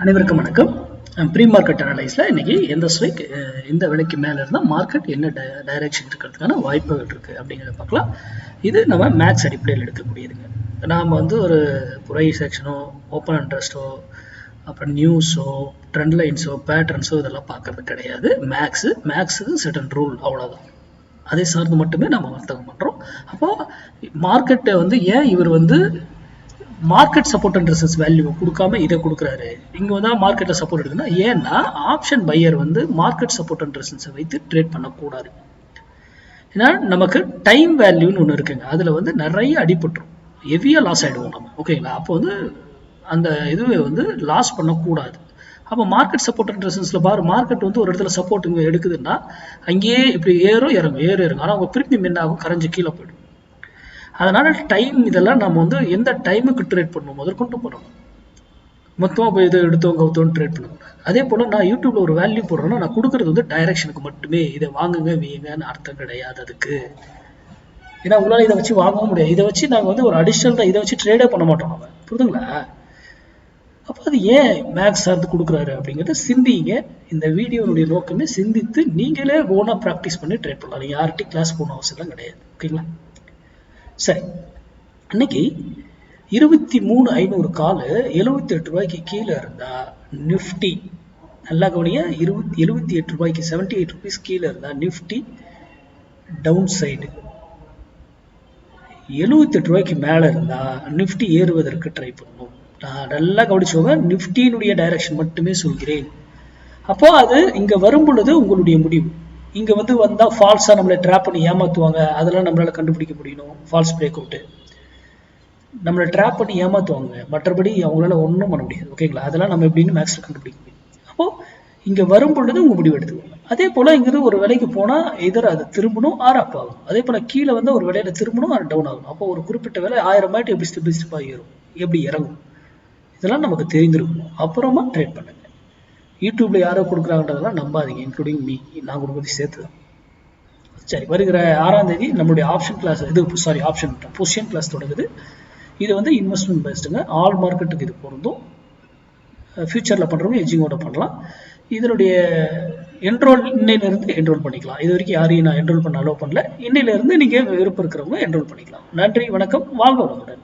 அனைவருக்கும் வணக்கம். Pre market அனலைஸில் இன்னைக்கு எந்த ஸ்ட்ரைக் எந்த விலைக்கு மேலே இருந்தால் மார்க்கெட் என்ன டைரக்ஷன் இருக்கிறதுக்கான வாய்ப்புகள் இருக்குது அப்படிங்கிறத பார்க்கலாம். இது நம்ம மேக்ஸ் அடிப்படையில் எடுக்கக்கூடியதுங்க. நாம் ஒரு ப்ரைஸ் செக்ஷனோ ஓப்பன் இன்ட்ரெஸ்ட்டோ அப்புறம் நியூஸோ ட்ரெண்ட் லைன்ஸோ பேட்டர்ன்ஸோ இதெல்லாம் பார்க்கறது கிடையாது. மேக்ஸுக்கு சர்டன் ரூல் அவ்வளோதான். அதை சார்ந்து மட்டுமே நம்ம வர்த்தகம் பண்ணுறோம். அப்போது மார்க்கெட்டை ஏன் இவர் market support and resistance value கொடுக்காம இதை கொடுக்குறாரு. இங்கே மார்க்கெட்டில் சப்போர்ட் எடுக்குன்னா ஏன்னா option buyer market support and ரெசிஸ்டன்ஸை வைத்து ட்ரேட் பண்ணக்கூடாது. ஏன்னா நமக்கு டைம் வேல்யூன்னு ஒன்று இருக்குங்க. அதில் நிறைய அடிபட்டுரும், ஹெவியாக லாஸ் ஆகிடுவோம் நம்ம. ஓகேங்களா? அப்போ அந்த இதுவே லாஸ் பண்ணக்கூடாது. அப்போ மார்க்கெட் சப்போர்ட் அண்ட் ரெசிஸ்டன்ஸில் பாரு, மார்க்கெட் ஒரு இடத்துல சப்போர்ட் இங்கே எடுக்குதுன்னா அங்கேயே இப்படி ஏறும் இறங்கும். ஆனால் அவங்க திருப்பி மின்னாகும், கரைஞ்சி கீழே போயிடும். அதனால டைம் இதெல்லாம் நம்ம எந்த டைமுக்கு ட்ரேட் பண்ணணும் முதற்கொண்டு பண்ணணும். மொத்தமாக போய் இதை எடுத்தோம் கவுத்தோன்னு ட்ரேட் பண்ணக்கூடாது. அதே போல் நான் யூடியூப்ல ஒரு வேல்யூ போடுறேன்னா நான் கொடுக்குறது டைரக்ஷனுக்கு மட்டுமே. இதை வாங்குங்க வீங்கன்னு அர்த்தம் கிடையாது அதுக்கு. ஏன்னா உங்களால் இதை வச்சு வாங்கவும் முடியாது. இதை வச்சு நாங்கள் ஒரு அடிஷ்னல் தான், இதை வச்சு ட்ரேடே பண்ண மாட்டோம் நம்ம. புரிதுங்களா? அப்போ அது ஏன் மேக்ஸ் சார்ந்து கொடுக்குறாரு அப்படிங்கிறத சிந்திங்க. இந்த வீடியோனுடைய நோக்கமே சிந்தித்து நீங்களே ஓனாக ப்ராக்டிஸ் பண்ணி ட்ரேட் பண்ணலாம். நீங்கள் யார்கிட்டையும் கிளாஸ் போகணும் அவசியம் கிடையாது. ஓகேங்களா? சரி, அன்னைக்கு 23,500 கால் 78 ரூபாய்க்கு கீழே இருந்தா நிஃப்டி, நல்லா கவனிங்க, 78 ரூபாய்க்கு 78 ருபீஸ் கீழே இருந்தா நிஃப்டி டவுன் சைடு, 78 ரூபாய்க்கு மேல இருந்தா நிஃப்டி ஏறுவதற்கு ட்ரை பண்ணணும். நான் நல்லா கவனிச்சோங்க, நிஃப்டியினுடைய டைரக்ஷன் மட்டுமே சொல்கிறேன். அப்போ அது இங்க வரும் பொழுது உங்களுடைய முடிவு. இங்க வந்தா ஃபால்ஸா நம்மளை ட்ராப் பண்ணி ஏமாத்துவாங்க, அதெல்லாம் நம்மளால கண்டுபிடிக்க முடியணும். ஃபால்ஸ் பிரேக் அவுட் நம்மளை ட்ராப் பண்ணி ஏமாத்துவாங்க, மற்றபடி அவங்களால ஒன்றும் பண்ண முடியாது. ஓகேங்களா? அதெல்லாம் நம்ம எப்படின்னு மேக்ஸ்ல கண்டுபிடிக்க முடியும். அப்போ இங்க வரும் பொழுது உங்க முடிவு எடுத்துக்கோங்க. அதே போல இங்கிருந்து ஒரு விலைக்கு போனா எதிர அது திரும்பணும், ஆர் அப் ஆகும். அதே போல கீழே ஒரு விலையில திரும்பணும், ஆர் டவுன் ஆகும். அப்போ ஒரு குறிப்பிட்ட விலை 1000 ஆயிட்டு எப்படி ஸ்டெப் பை ஸ்டெப்பா ஏறும், எப்படி இறங்கும், இதெல்லாம் நமக்கு தெரிந்திருக்கணும். அப்புறமா ட்ரேட் பண்ணுங்க. யூடியூப்ல யாரோ கொடுக்குறாங்கன்றதெல்லாம் நம்பாதீங்க, இன்க்ளூடிங் மீ. நான் கொடுக்குறது சேர்த்து தான். சரி, வருகிற 6ஆம் தேதி நம்மளுடைய option class, option position class தொடங்குது. இது இன்வெஸ்ட்மெண்ட் பேஸ்டுங்க. ஆல் மார்க்கெட்டுக்கு இது பொருந்தும். ஃபியூச்சரில் பண்ணுறவங்க எஜிங்கோட பண்ணலாம். இதனுடைய இன்னையிலிருந்து என்ரோல் பண்ணிக்கலாம். இது வரைக்கும் யாரையும் நான் என்ரோல் பண்ண அலோவ் பண்ணல. இன்னையிலிருந்து நீங்கள் விருப்பம் இருக்கிறவங்க என்ரோல் பண்ணிக்கலாம். நன்றி, வணக்கம், வாழ்க வளமுடன்.